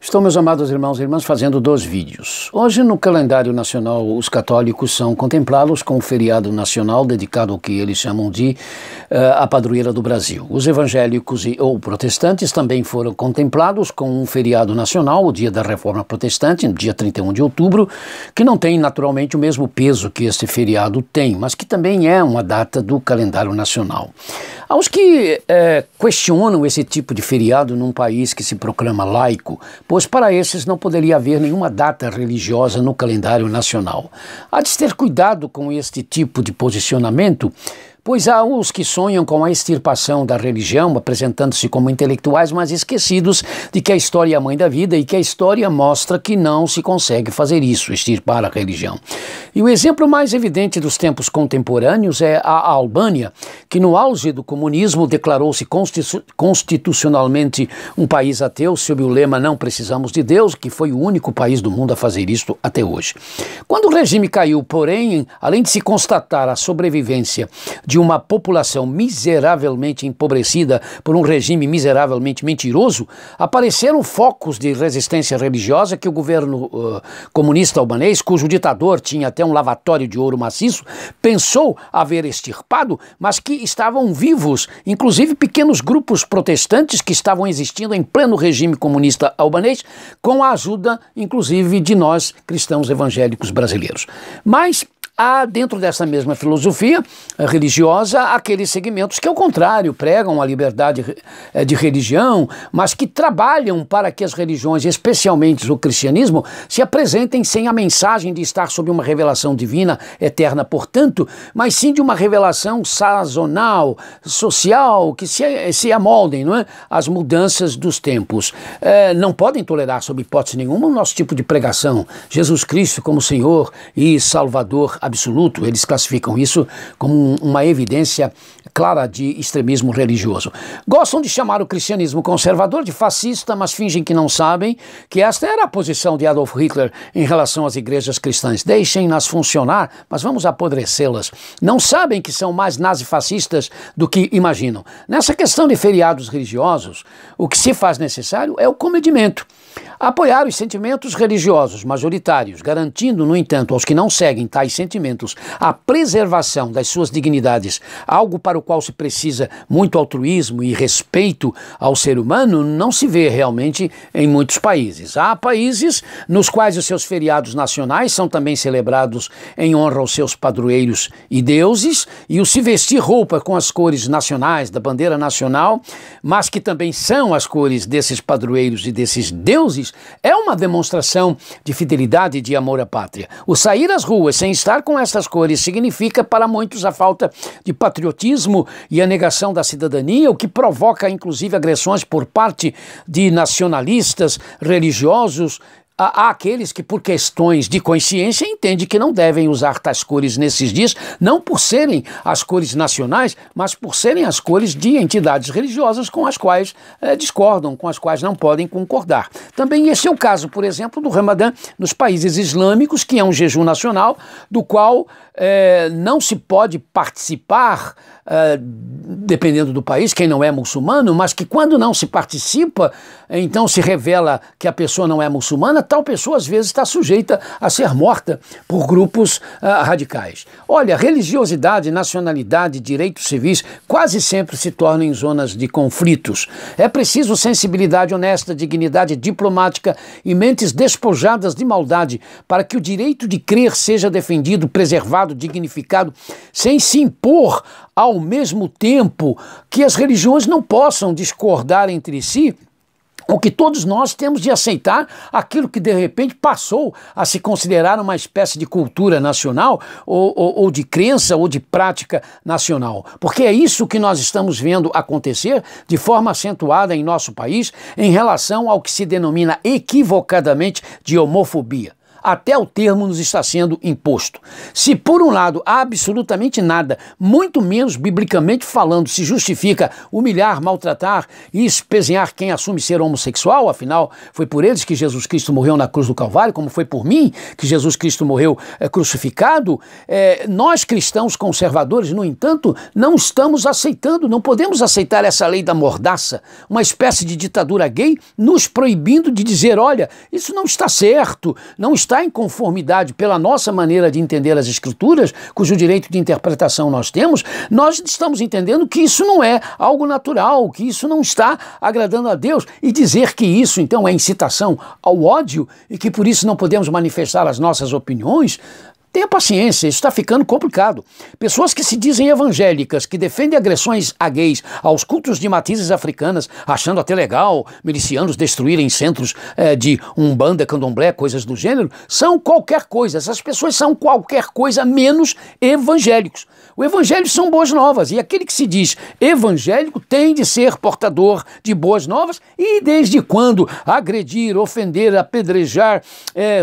Estou, meus amados irmãos e irmãs, fazendo 2 vídeos. Hoje, no calendário nacional, os católicos são contemplados com um feriado nacional dedicado ao que eles chamam de a padroeira do Brasil. Os evangélicos ou protestantes também foram contemplados com um feriado nacional, o dia da Reforma Protestante, no dia 31 de outubro, que não tem naturalmente o mesmo peso que este feriado tem, mas que também é uma data do calendário nacional. Aos que questionam esse tipo de feriado num país que se proclama laico, pois para esses não poderia haver nenhuma data religiosa no calendário nacional. Há de se ter cuidado com este tipo de posicionamento, pois há os que sonham com a extirpação da religião, apresentando-se como intelectuais, mas esquecidos de que a história é a mãe da vida e que a história mostra que não se consegue fazer isso, extirpar a religião. E o exemplo mais evidente dos tempos contemporâneos é a Albânia, que no auge do comunismo declarou-se constitucionalmente um país ateu, sob o lema "Não precisamos de Deus", que foi o único país do mundo a fazer isto até hoje. Quando o regime caiu, porém, além de se constatar a sobrevivência de uma população miseravelmente empobrecida por um regime miseravelmente mentiroso, apareceram focos de resistência religiosa que o governo comunista albanês, cujo ditador tinha até um lavatório de ouro maciço, pensou haver extirpado, mas que estavam vivos, inclusive pequenos grupos protestantes que estavam existindo em pleno regime comunista albanês, com a ajuda, inclusive, de nós, cristãos evangélicos brasileiros. Mas há, dentro dessa mesma filosofia religiosa, aqueles segmentos que, ao contrário, pregam a liberdade de religião, mas que trabalham para que as religiões, especialmente o cristianismo, se apresentem sem a mensagem de estar sob uma revelação divina, eterna, portanto, mas sim de uma revelação sazonal, social, que se amoldem, não é, às mudanças dos tempos. Não podem tolerar, sob hipótese nenhuma, o nosso tipo de pregação. Jesus Cristo como Senhor e Salvador absoluto, eles classificam isso como uma evidência clara de extremismo religioso. Gostam de chamar o cristianismo conservador de fascista, mas fingem que não sabem que esta era a posição de Adolf Hitler em relação às igrejas cristãs. Deixem-nas funcionar, mas vamos apodrecê-las. Não sabem que são mais nazifascistas do que imaginam. Nessa questão de feriados religiosos, o que se faz necessário é o comedimento. Apoiar os sentimentos religiosos majoritários, garantindo, no entanto, aos que não seguem tais sentimentos a preservação das suas dignidades, algo para o qual se precisa muito altruísmo e respeito ao ser humano, não se vê realmente em muitos países. Há países nos quais os seus feriados nacionais são também celebrados em honra aos seus padroeiros e deuses, e o se vestir roupa com as cores nacionais da bandeira nacional, mas que também são as cores desses padroeiros e desses deuses, é uma demonstração de fidelidade e de amor à pátria. O sair às ruas sem estar com essas cores significa para muitos a falta de patriotismo e a negação da cidadania, o que provoca inclusive agressões por parte de nacionalistas religiosos. Há aqueles que, por questões de consciência, entendem que não devem usar tais cores nesses dias, não por serem as cores nacionais, mas por serem as cores de entidades religiosas com as quais discordam, com as quais não podem concordar. Também esse é o caso, por exemplo, do Ramadã nos países islâmicos, que é um jejum nacional, do qual não se pode participar, dependendo do país, quem não é muçulmano, mas que quando não se participa, então se revela que a pessoa não é muçulmana, tal pessoa às vezes está sujeita a ser morta por grupos radicais. Olha, religiosidade, nacionalidade, direitos civis quase sempre se tornam em zonas de conflitos. É preciso sensibilidade honesta, dignidade diplomática e mentes despojadas de maldade para que o direito de crer seja defendido, preservado, dignificado, sem se impor ao mesmo tempo que as religiões não possam discordar entre si, ou que todos nós temos de aceitar aquilo que de repente passou a se considerar uma espécie de cultura nacional ou de crença ou de prática nacional. Porque é isso que nós estamos vendo acontecer de forma acentuada em nosso país em relação ao que se denomina equivocadamente de homofobia. até o termo nos está sendo imposto. Se por um lado absolutamente nada, muito menos biblicamente falando, se justifica humilhar, maltratar e espezinhar quem assume ser homossexual, afinal foi por eles que Jesus Cristo morreu na cruz do Calvário, como foi por mim que Jesus Cristo morreu crucificado, nós cristãos conservadores, no entanto, não estamos aceitando, não podemos aceitar essa lei da mordaça, uma espécie de ditadura gay, nos proibindo de dizer, olha, isso não está certo, não está em conformidade pela nossa maneira de entender as Escrituras, cujo direito de interpretação nós temos, nós estamos entendendo que isso não é algo natural, que isso não está agradando a Deus, e dizer que isso então é incitação ao ódio e que por isso não podemos manifestar as nossas opiniões. Tenha paciência, isso está ficando complicado. Pessoas que se dizem evangélicas, que defendem agressões a gays aos cultos de matizes africanas, achando até legal milicianos destruírem centros de umbanda, candomblé, coisas do gênero, são qualquer coisa. Essas pessoas são qualquer coisa menos evangélicos. O evangelho são boas novas, e aquele que se diz evangélico tem de ser portador de boas novas, e desde quando agredir, ofender, apedrejar,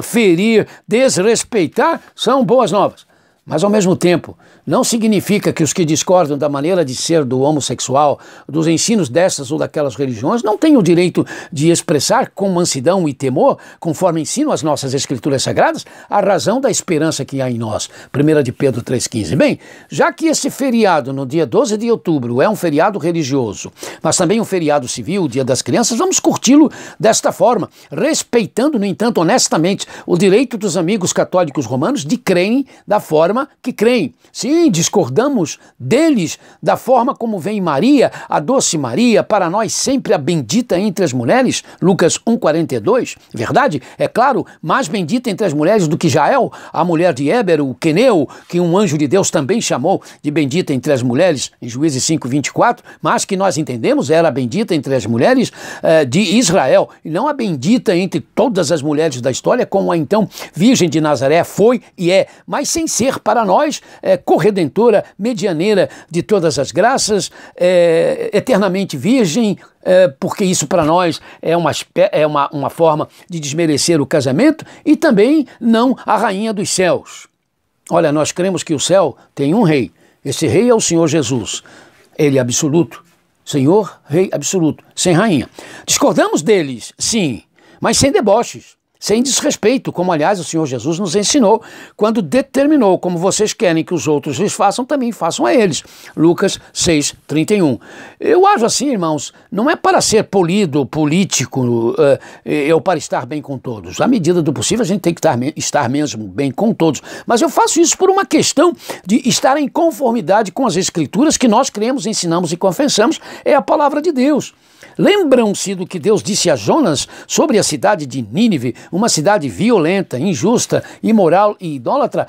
ferir, desrespeitar, são boas novas. Mas, ao mesmo tempo, não significa que os que discordam da maneira de ser do homossexual, dos ensinos dessas ou daquelas religiões, não têm o direito de expressar com mansidão e temor, conforme ensinam as nossas Escrituras Sagradas, a razão da esperança que há em nós. 1 de Pedro 3,15. Bem, já que esse feriado, no dia 12 de outubro, é um feriado religioso, mas também um feriado civil, o Dia das Crianças, vamos curti-lo desta forma, respeitando, no entanto, honestamente, o direito dos amigos católicos romanos de crerem da forma que creem. Sim, discordamos deles da forma como vem Maria, a doce Maria, para nós sempre a bendita entre as mulheres, Lucas 1,42, verdade? É claro, mais bendita entre as mulheres do que Jael, a mulher de Éber, o queneu, que um anjo de Deus também chamou de bendita entre as mulheres, em Juízes 5,24, mas que nós entendemos era a bendita entre as mulheres de Israel, e não a bendita entre todas as mulheres da história, como a então Virgem de Nazaré foi e é, mas sem ser para nós, corredentora, medianeira de todas as graças, eternamente virgem, porque isso para nós é uma forma de desmerecer o casamento, e também não a rainha dos céus. Olha, nós cremos que o céu tem um rei, esse rei é o Senhor Jesus, ele é absoluto, Senhor, rei absoluto, sem rainha. Discordamos deles, sim, mas sem deboches, sem desrespeito, como aliás o Senhor Jesus nos ensinou quando determinou, como vocês querem que os outros lhes façam, também façam a eles. Lucas 6,31. Eu acho assim, irmãos, não é para ser polido, político, ou para estar bem com todos. À medida do possível a gente tem que estar mesmo bem com todos. Mas eu faço isso por uma questão de estar em conformidade com as Escrituras que nós cremos, ensinamos e confessamos, é a palavra de Deus. Lembram-se do que Deus disse a Jonas sobre a cidade de Nínive, uma cidade violenta, injusta, imoral e idólatra?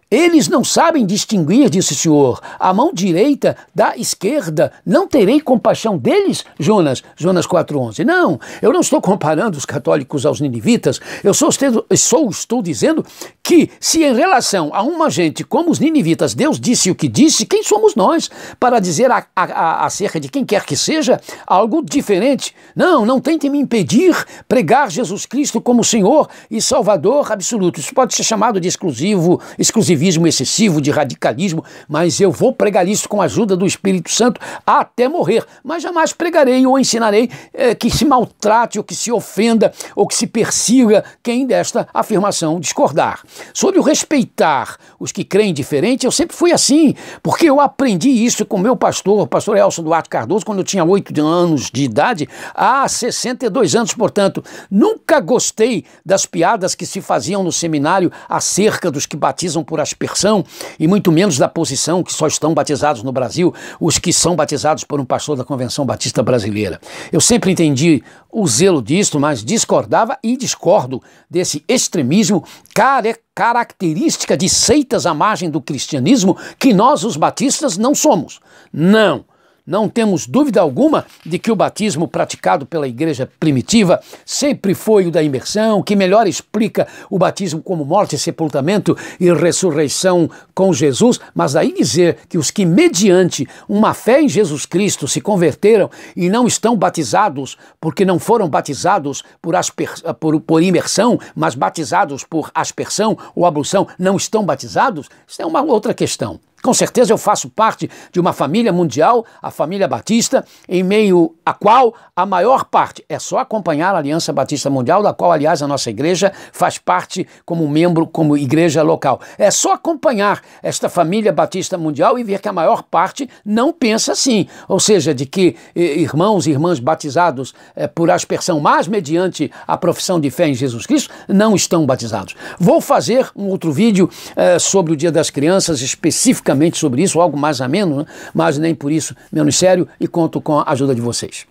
Eles não sabem distinguir, disse o Senhor, a mão direita da esquerda. Não terei compaixão deles, Jonas 4,11. Não, eu não estou comparando os católicos aos ninivitas. Eu estou dizendo que se em relação a uma gente como os ninivitas Deus disse o que disse, quem somos nós para dizer acerca de quem quer que seja algo diferente? Não tentem me impedir pregar Jesus Cristo como Senhor e Salvador absoluto. Isso pode ser chamado de exclusivismo excessivo, de radicalismo, mas eu vou pregar isso com a ajuda do Espírito Santo até morrer, mas jamais pregarei ou ensinarei que se maltrate ou que se ofenda ou que se persiga quem desta afirmação discordar. Sobre o respeitar os que creem diferente, eu sempre fui assim, porque eu aprendi isso com meu pastor, o pastor Elson Duarte Cardoso, quando eu tinha 8 anos de idade, há 62 anos, portanto, nunca gostei das piadas que se faziam no seminário acerca dos que batizam por aspersão, e muito menos da posição que só estão batizados no Brasil os que são batizados por um pastor da Convenção Batista Brasileira. Eu sempre entendi o zelo disto, mas discordava e discordo desse extremismo característica de seitas à margem do cristianismo que nós, os batistas, não somos. Não. não temos dúvida alguma de que o batismo praticado pela igreja primitiva sempre foi o da imersão, que melhor explica o batismo como morte, sepultamento e ressurreição com Jesus, mas aí dizer que os que mediante uma fé em Jesus Cristo se converteram e não estão batizados porque não foram batizados por imersão, mas batizados por aspersão ou ablução, não estão batizados, isso é uma outra questão. Com certeza eu faço parte de uma família mundial, a família Batista, em meio à qual a maior parte, é só acompanhar a Aliança Batista Mundial, da qual, aliás, a nossa igreja faz parte como membro, como igreja local. É só acompanhar esta família Batista Mundial e ver que a maior parte não pensa assim, ou seja, de que irmãos e irmãs batizados por aspersão, mas mediante a profissão de fé em Jesus Cristo, não estão batizados. Vou fazer um outro vídeo sobre o Dia das Crianças, especificamente sobre isso, algo mais ameno, né? Mas nem por isso menos sério, e conto com a ajuda de vocês.